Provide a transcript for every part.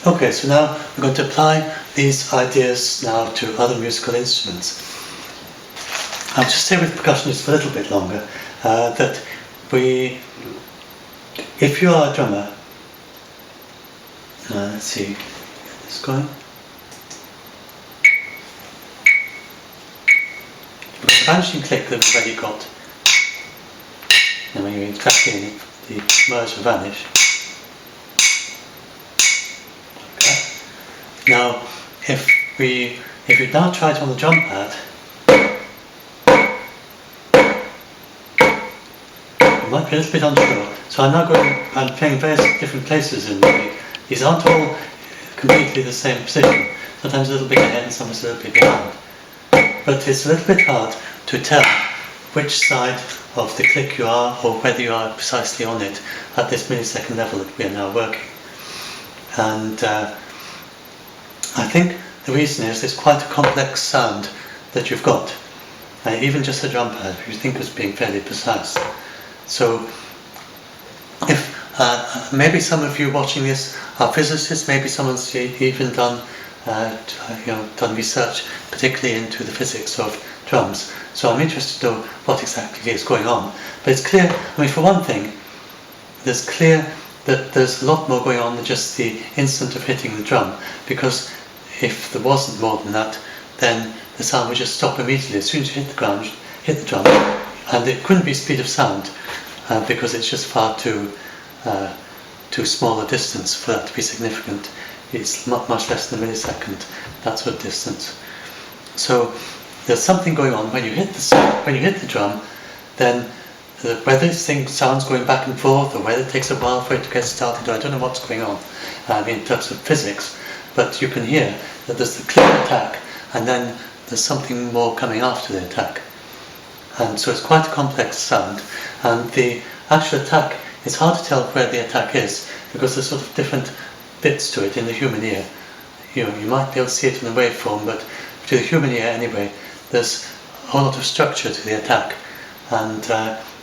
Okay, so now we're going to apply these ideas now to other musical instruments. I'll just stay with percussionists for a little bit longer, that if you are a drummer, let's see, get this going. The vanishing click that we've already got, and when you track in it, the merge will vanish. Okay. Now, if we now try it on the drum pad, it might be a little bit unsure. So I'm playing various different places in the beat. These aren't all completely the same position. Sometimes a little bit ahead and sometimes a little bit behind. But it's a little bit hard to tell which side of the click you are, or whether you are precisely on it at this millisecond level that we are now working. And I think the reason is there's quite a complex sound that you've got. Even just a drum pad, you think as being fairly precise. So if maybe some of you watching this are physicists, maybe someone's even done done research, particularly into the physics of drums. So I'm interested to know what exactly is going on. But it's clear, I mean, for one thing, it's clear that there's a lot more going on than just the instant of hitting the drum, because if there wasn't more than that, then the sound would just stop immediately. As soon as you hit the ground, you hit the drum, and it couldn't be speed of sound, because it's just far too small a distance for that to be significant. It's much less than a millisecond, that sort of distance. So there's something going on when you hit the drum. Then whether this thing sounds going back and forth, or whether it takes a while for it to get started, or I don't know what's going on in terms of physics, but you can hear that there's the clear attack, and then there's something more coming after the attack. And so it's quite a complex sound, and the actual attack, it's hard to tell where the attack is, because there's sort of different bits to it in the human ear. You might be able to see it in the waveform, but to the human ear anyway, there's a whole lot of structure to the attack, and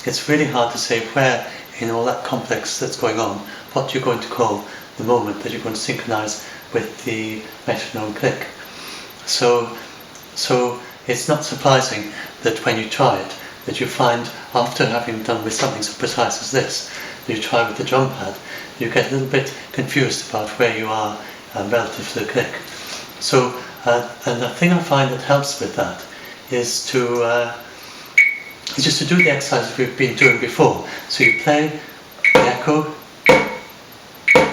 it's really hard to say where in all that complex that's going on, what you're going to call the moment that you're going to synchronize with the metronome click. So it's not surprising that when you try it, that you find, after having done with something so precise as this, you try with the drum pad, you get a little bit confused about where you are relative to the click. So, and the thing I find that helps with that is just to do the exercise we've been doing before. So you play the echo,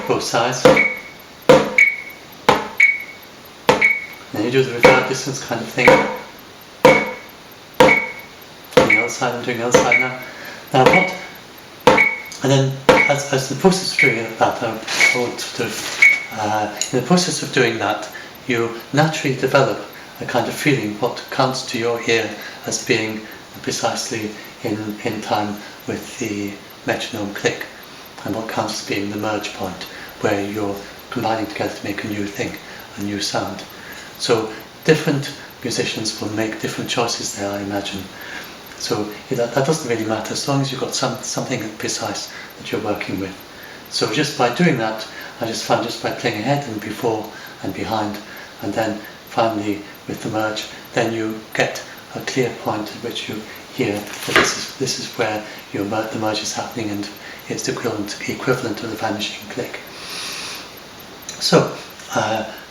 both sides, then you do the reverb distance kind of thing. On the other side, I'm doing the other side now. Now what? And then, as the process of doing that, in the process of doing that, you naturally develop a kind of feeling what counts to your ear as being precisely in time with the metronome click, and what counts as being the merge point, where you're combining together to make a new thing, a new sound. So different musicians will make different choices there, I imagine. So that doesn't really matter, as long as you've got something precise that you're working with. So just by doing that, I just found just by playing ahead and before and behind, and then finally with the merge, then you get a clear point at which you hear that this is where the merge is happening, and it's the equivalent of the vanishing click. So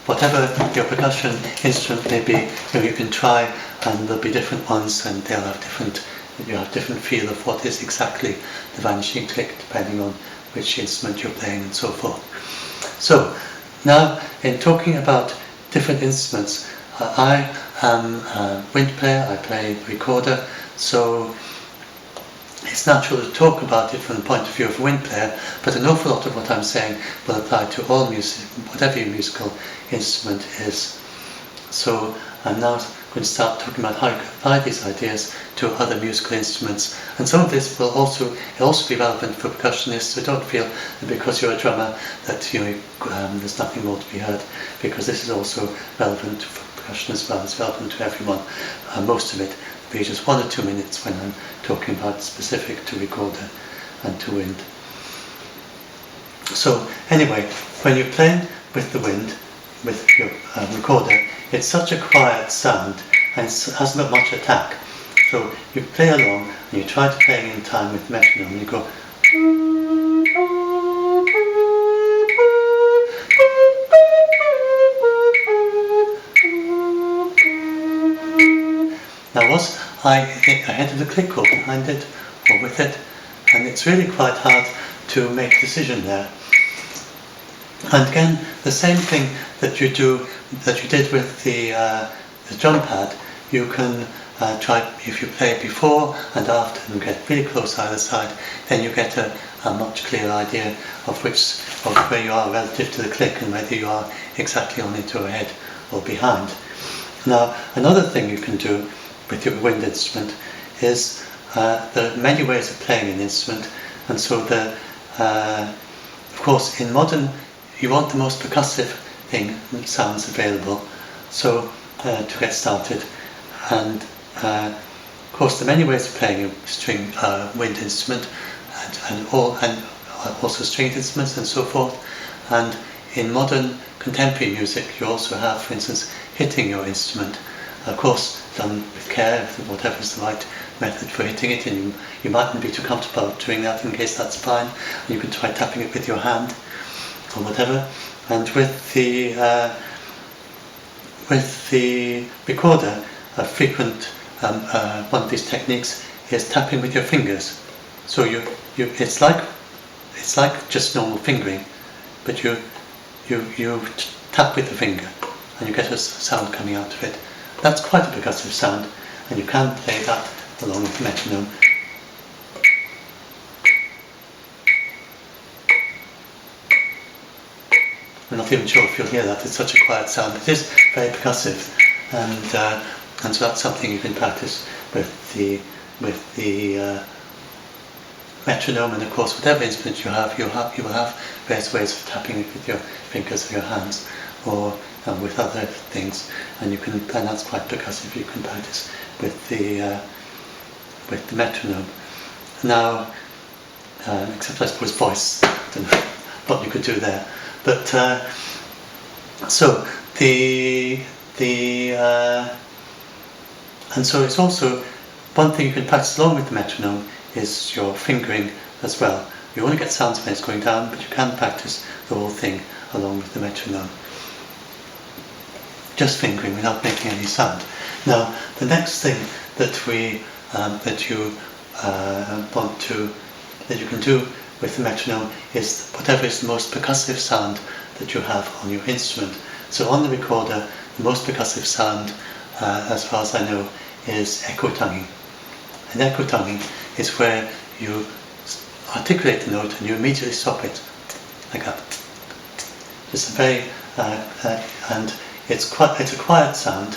whatever your percussion instrument may be, you can try, and there'll be different ones, and you have different feel of what is exactly the vanishing click, depending on which instrument you're playing and so forth. So now, in talking about different instruments, I am a wind player, I play the recorder, so it's natural to talk about it from the point of view of a wind player, but an awful lot of what I'm saying will apply to all music, whatever your musical instrument is. So I'm now going to start talking about how you can apply these ideas to other musical instruments, and some of this will also be relevant for percussionists. So don't feel that because you're a drummer that there's nothing more to be heard, because this is also relevant for percussion as well. It's relevant to everyone. Most of it will be just 1 or 2 minutes when I'm talking about specific to recorder and to wind. So anyway, when you're playing with the wind, with your recorder, it's such a quiet sound and it hasn't got much attack. So you play along and you try to play in time with the metronome and you go. Now was I ahead of the click or behind it or with it, and it's really quite hard to make a decision there. And again, the same thing that you did with the drum pad, you can try, if you play before and after and get really close either side, then you get a much clearer idea of where you are relative to the click and whether you are exactly on it or ahead or behind. Now, another thing you can do with your wind instrument is there are many ways of playing an instrument, and so of course in modern you want the most percussive sounds available, so to get started, and of course there are many ways of playing a string wind instrument and also stringed instruments and so forth. And in modern contemporary music you also have, for instance, hitting your instrument, of course done with care, whatever is the right method for hitting it, and you mightn't be too comfortable doing that. In case that's fine, you can try tapping it with your hand or whatever. And with the recorder, a frequent one of these techniques is tapping with your fingers. So it's like just normal fingering, but you tap with the finger and you get a sound coming out of it. That's quite a percussive sound, and you can play that along with the metronome. I'm not even sure if you'll hear that, it's such a quiet sound. It is very percussive, and so that's something you can practice with the metronome. And of course, whatever instrument you will have various ways of tapping it with your fingers or your hands, or with other things, and that's quite percussive. You can practice with the metronome. Now, except I suppose voice, I don't know what you could do there. But so and so it's also one thing you can practice along with the metronome is your fingering as well. You only get sounds when it's going down, but you can practice the whole thing along with the metronome. Just fingering without making any sound. Now, the next thing that you can do with the metronome is whatever is the most percussive sound that you have on your instrument. So on the recorder, the most percussive sound, as far as I know, is echo tonguing. And echo tonguing is where you articulate the note and you immediately stop it, like that. It's a very and it's a quiet sound,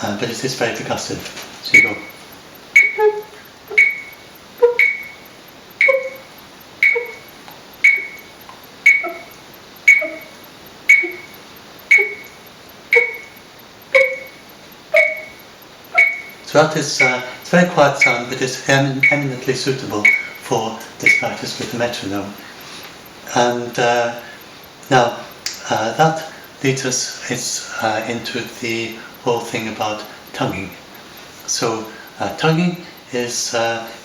but it is very percussive. So you go. So that is it's a very quiet sound, but it's eminently suitable for this practice with the metronome. And now that leads us into the whole thing about tonguing. So tonguing is,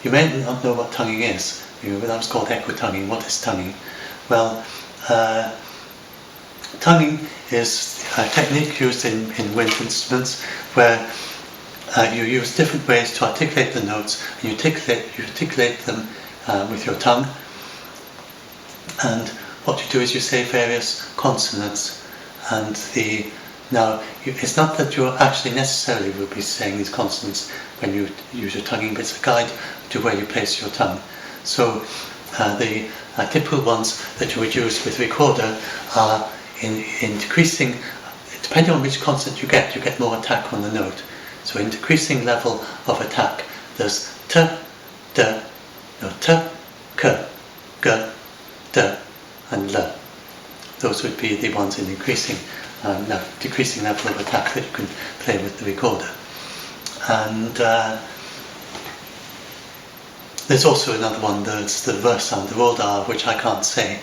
you may not know what tonguing is. That was called echo tonguing. What is tonguing? Well, tonguing is a technique used in wind instruments where you use different ways to articulate the notes, and you articulate them with your tongue. And what you do is you say various consonants, and it's not that you actually necessarily will be saying these consonants when you use your tonguing, but it's a guide to where you place your tongue. So the typical ones that you would use with recorder are in decreasing, depending on which consonant you get more attack on the note. So in decreasing level of attack, there's t, d, no, t, k, g, d, and l. Those would be the ones in decreasing level of attack that you can play with the recorder. And there's also another one, there's the reverse sound, the rolled R, which I can't say,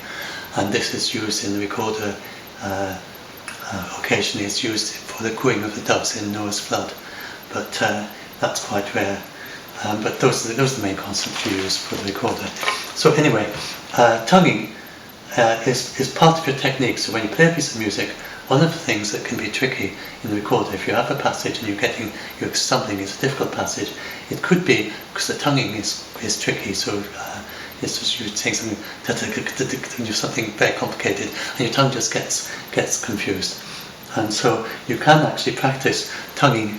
and this is used in the recorder occasionally it's used for the cooing of the doves in Noah's flood, but that's quite rare. But those are the main concepts you use for the recorder. So anyway, tonguing is part of your technique. So when you play a piece of music, one of the things that can be tricky in the recorder, if you have a passage and you're stumbling, it's a difficult passage, it could be because the tonguing is tricky. So it's just you're saying something, do something very complicated, and your tongue just gets confused. And so you can actually practice tonguing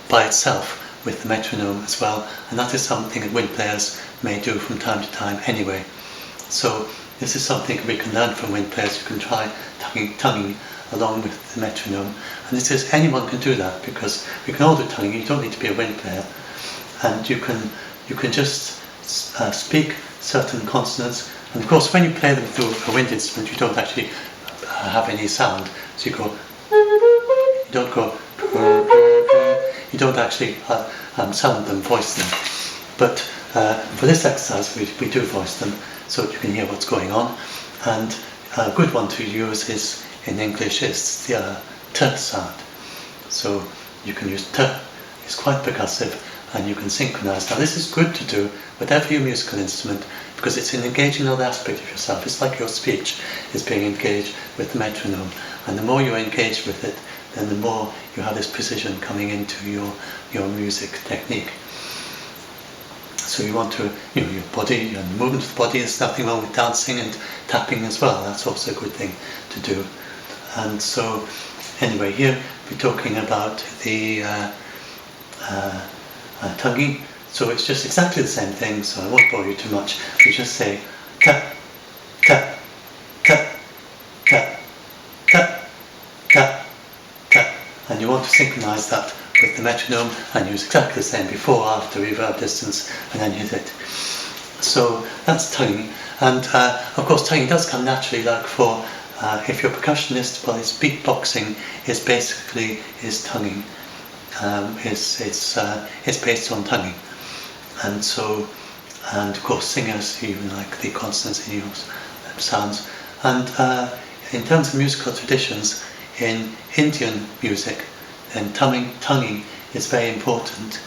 by itself with the metronome as well, and that is something that wind players may do from time to time anyway. So this is something we can learn from wind players. You can try tonguing along with the metronome, and this is anyone can do that, because we can all do tonguing. You don't need to be a wind player, and you can just speak certain consonants, and of course when you play them through a wind instrument you don't actually have any sound, so you go, you don't go, you don't actually sound them, voice them. But for this exercise we do voice them, so you can hear what's going on. And a good one to use is in English is the t sound. So you can use t, it's quite percussive, and you can synchronize. Now this is good to do with every musical instrument, because it's an engaging other aspect of yourself. It's like your speech is being engaged with the metronome, and the more you're engaged with it, then the more you have this precision coming into your music technique. So you want to, your body and movement of the body, there's nothing wrong with dancing and tapping as well. That's also a good thing to do. And so anyway, here we're talking about the tonguing. So it's just exactly the same thing, so I won't bore you too much. We just say tap, tap, tap, tap, tap, tap, tap. And you want to synchronize that with the metronome and use exactly the same before, after, reverb, distance, and then hit it. So that's tonguing. And of course tonguing does come naturally, like for if you're a percussionist, well, it's beatboxing is basically tonguing. It's based on tonguing. And so, and of course singers even like the consonants in your sounds. And in terms of musical traditions, in Indian music, then tonguing is very important,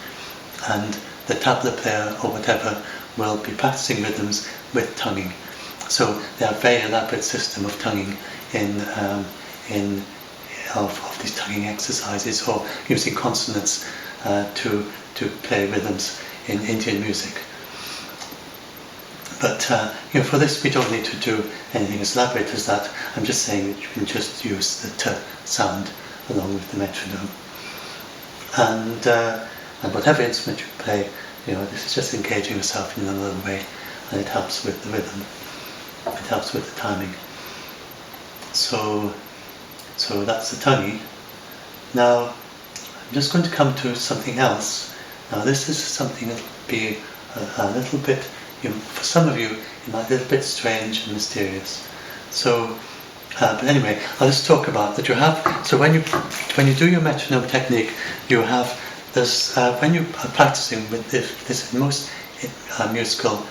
and the tabla player or whatever will be practicing rhythms with tonguing. So they have a very elaborate system of tonguing of these tonguing exercises, or using consonants to play rhythms in Indian music. But for this we don't need to do anything as elaborate as that. I'm just saying that you can just use the t sound along with the metronome. And whatever instrument you play, this is just engaging yourself in another way, and it helps with the rhythm. It helps with the timing. So that's the tonguing. Now I'm just going to come to something else. Now this is something that will be a little bit, for some of you, it might be a little bit strange and mysterious. So, but anyway, I'll just talk about that. You have, so when you do your metronome technique, you have this, when you are practicing with this in most musical,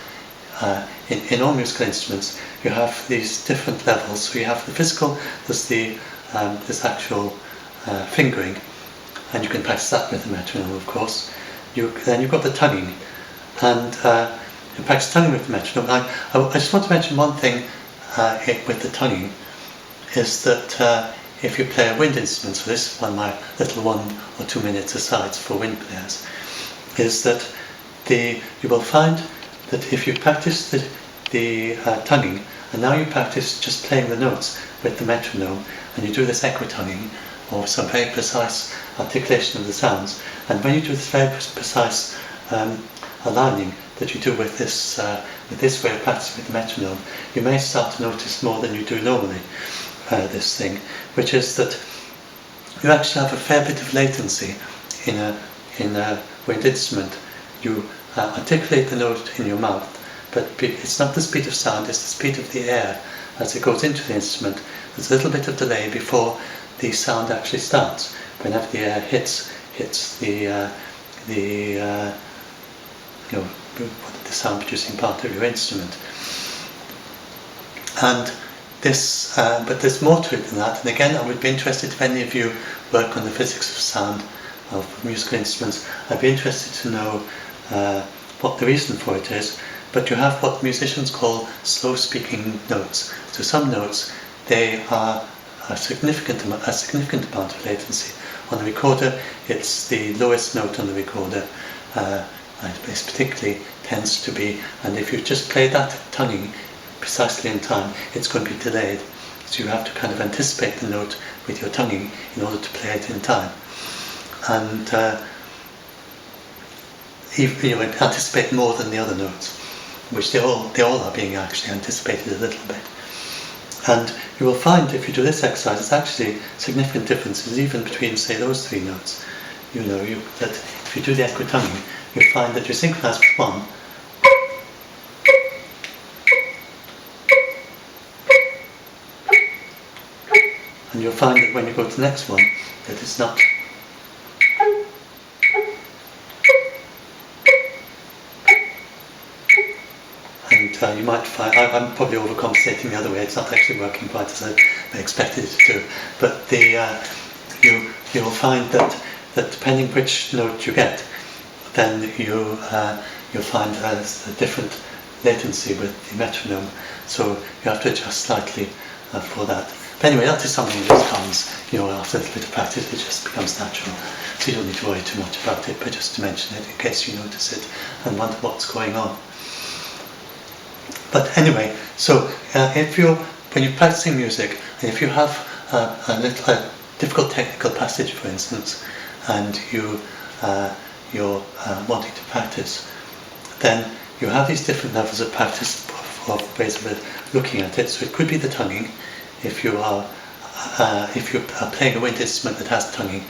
in all musical instruments, you have these different levels. So you have the physical, there's the this actual fingering, and you can practice that with the metronome, of course. Then you've got the tonguing, and you practice tonguing with the metronome. I just want to mention one thing with the tonguing, is that if you play a wind instrument, so this is one of my little 1 or 2 minutes asides for wind players, is that you will find that if you practice the tonguing, and now you practice just playing the notes with the metronome, and you do this equitonguing, or some very precise articulation of the sounds, and when you do this very precise aligning that you do with this way of practicing with the metronome, you may start to notice more than you do normally this thing, which is that you actually have a fair bit of latency in a wind instrument. You articulate the note in your mouth, but it's not the speed of sound, it's the speed of the air as it goes into the instrument. There's a little bit of delay before the sound actually starts, whenever the air hits the sound producing part of your instrument. And but there's more to it than that. And again, I would be interested if any of you work on the physics of sound, of musical instruments. I'd be interested to know what the reason for it is. But you have what musicians call slow-speaking notes. So some notes, they are a significant amount of latency. On the recorder, it's the lowest note on the recorder. It particularly tends to be, and if you just play that tonguing precisely in time, it's going to be delayed. So you have to kind of anticipate the note with your tonguing in order to play it in time. And you anticipate more than the other notes, which they all are being actually anticipated a little bit. And you will find if you do this exercise, it's actually significant differences even between, say, those three notes. That if you do the echo tonguing, you find that you synchronize with one, and you'll find that when you go to the next one, that it's not. And you might find, I'm probably overcompensating the other way, it's not actually working quite as I expected it to do. But you'll find that depending which note you get, then you'll find there's a different latency with the metronome. So you have to adjust slightly for that. But anyway, that is something that just comes, after a little bit of practice, it just becomes natural. So you don't need to worry too much about it, but just to mention it in case you notice it and wonder what's going on. But anyway, so when you're practicing music, and if you have a difficult technical passage, for instance, and you're wanting to practice, then you have these different levels of practice, of ways of looking at it. So it could be the tonguing, if you are playing a wind instrument that has tonguing.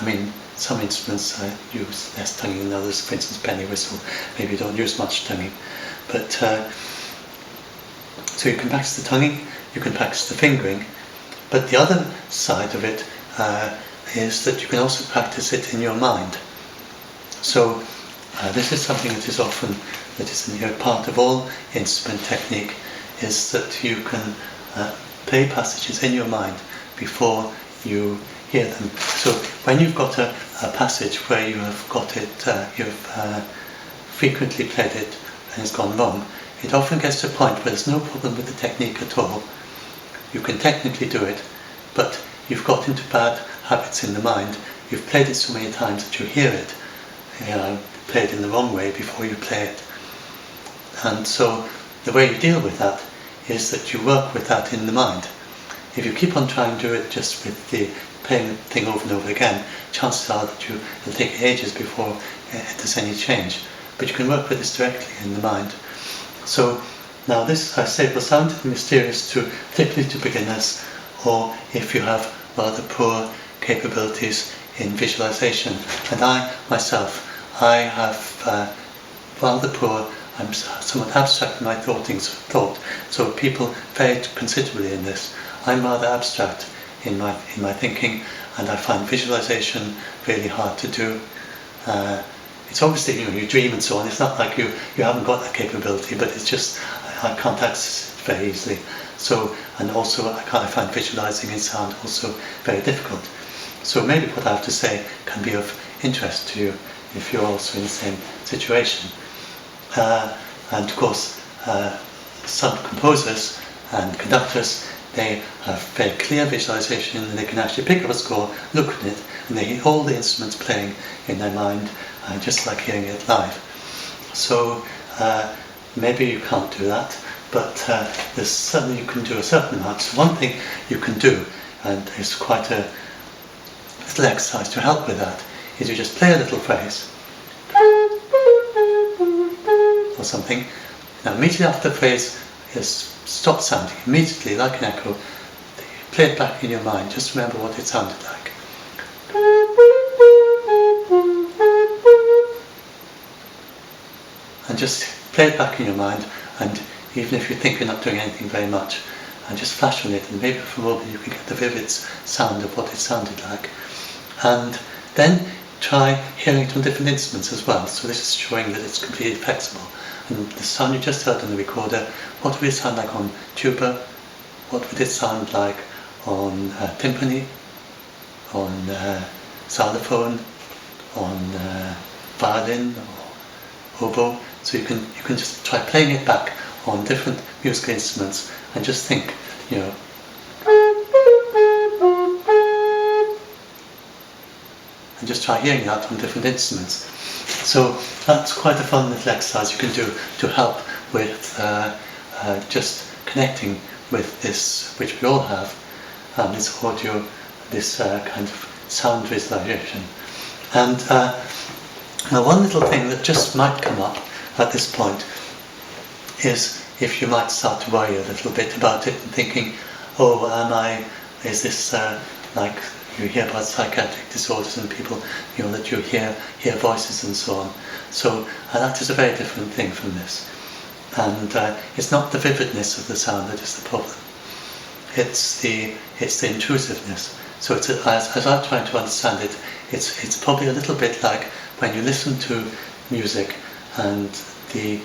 I mean, some instruments use less tonguing than others. For instance, penny whistle, maybe you don't use much tonguing, but so you can practice the tonguing, you can practice the fingering, but the other side of it is that you can also practice it in your mind. So this is something that is often part of all instrument technique, is that you can play passages in your mind before you hear them. So when you've got a passage where you have got it, you've frequently played it and it's gone wrong, it often gets to a point where there's no problem with the technique at all. You can technically do it, but you've got into bad habits in the mind. You've played it so many times that you hear it, play it in the wrong way before you play it. And so the way you deal with that is that you work with that in the mind. If you keep on trying to do it just with the playing the thing over and over again, chances are that it'll take ages before there's any change. But you can work with this directly in the mind. So now this, I say, will sound mysterious particularly to beginners, or if you have rather poor capabilities in visualization. And I myself have rather poor, I'm somewhat abstract in my thought, so people vary considerably in this. I'm rather abstract in my thinking, and I find visualization really hard to do. It's obviously, you dream and so on, it's not like you haven't got that capability, but it's just, I can't access it very easily. So, and also I find visualizing in sound also very difficult. So maybe what I have to say can be of interest to you if you're also in the same situation. And of course, some composers and conductors, they have very clear visualization, and they can actually pick up a score, look at it, and they hear all the instruments playing in their mind, just like hearing it live. So maybe you can't do that, but there's certainly you can do a certain amount. So one thing you can do, and it's quite a little exercise to help with that, is you just play a little phrase or something. Now immediately after the phrase has stopped sounding, immediately, like an echo, play it back in your mind. Just remember what it sounded like. And just play it back in your mind, and even if you think you're not doing anything very much, and just flash on it, and maybe for a moment you can get the vivid sound of what it sounded like. And then try hearing it on different instruments as well. So this is showing that it's completely flexible. And the sound you just heard on the recorder, what will it sound like on tuba, what would it sound like on timpani, on xylophone, on violin or oboe. So you can just try playing it back on different musical instruments and just think, you know, and just try hearing that on different instruments. So that's quite a fun little exercise you can do to help with just connecting with this, which we all have, this audio, this kind of sound visualization. And now one little thing that just might come up at this point is if you might start to worry a little bit about it and thinking, oh, is this like you hear about psychiatric disorders and people, you know, that you hear voices and so on. So that is a very different thing from this. And it's not the vividness of the sound that is the problem. It's the intrusiveness. So it's as I'm trying to understand it, it's probably a little bit like when you listen to music and the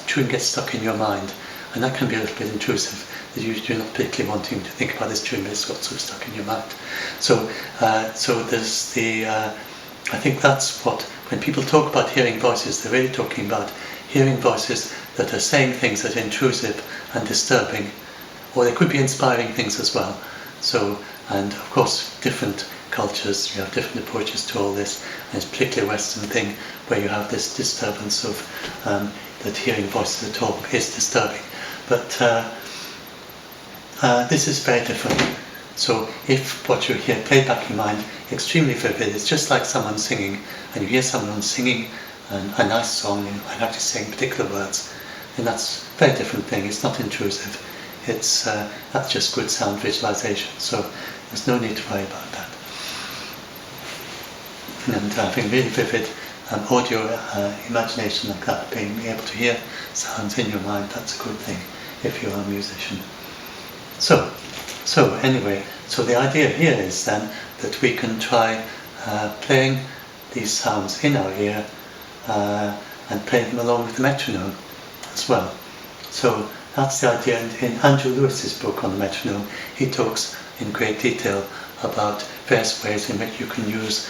tune gets stuck in your mind, and that can be a little bit intrusive. You're not particularly wanting to think about this tune, but it's got so stuck in your mind. So there's the. I think that's what, when people talk about hearing voices, they're really talking about hearing voices that are saying things that are intrusive and disturbing, or they could be inspiring things as well. So, and of course, different cultures, you have different approaches to all this, and it's particularly a Western thing where you have this disturbance of that hearing voices at all is disturbing. But this is very different. So if what you hear played back in your mind extremely vivid, it's just like someone singing, and you hear someone singing a nice song and actually saying particular words, then that's a very different thing. It's not intrusive. It's that's just good sound visualization. So there's no need to worry about that. And having really vivid audio imagination like that, being able to hear sounds in your mind, that's a good thing if you're a musician. So anyway, so the idea here is then that we can try playing these sounds in our ear and playing them along with the metronome as well. So that's the idea. In Andrew Lewis's book on the metronome, he talks in great detail about various ways in which you can use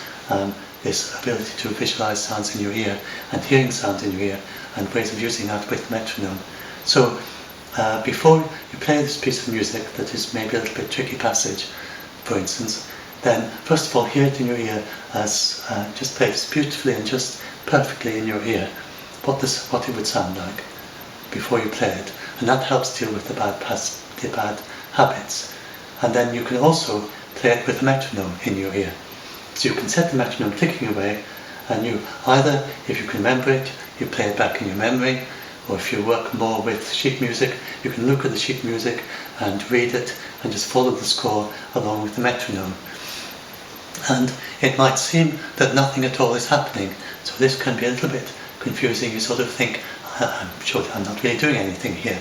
this ability to visualize sounds in your ear and hearing sounds in your ear, and ways of using that with the metronome. So before you play this piece of music that is maybe a little bit tricky passage, for instance, then first of all hear it in your ear as just play this beautifully and just perfectly in your ear, what it would sound like before you play it, and that helps deal with the bad habits. And then you can also play it with a metronome in your ear. So you can set the metronome ticking away, and you either, if you can remember it, you play it back in your memory, or if you work more with sheet music, you can look at the sheet music and read it and just follow the score along with the metronome. And it might seem that nothing at all is happening, so this can be a little bit confusing. You sort of think, I'm sure I'm not really doing anything here,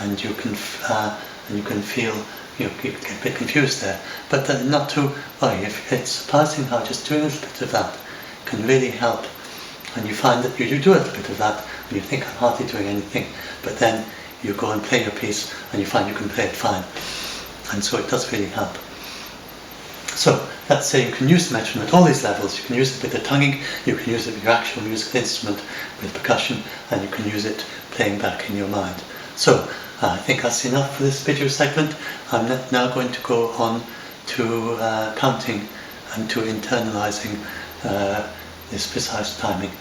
and you can feel, you can get a bit confused there. But not to worry. It's surprising how just doing a little bit of that can really help. And you find that you do a little bit of that, and you think, I'm hardly doing anything, but then you go and play your piece, and you find you can play it fine. And so it does really help. So let's say you can use the metronome at all these levels. You can use it with the tonguing, you can use it with your actual musical instrument, with percussion, and you can use it playing back in your mind. So I think that's enough for this video segment. I'm now going to go on to counting and to internalizing this precise timing.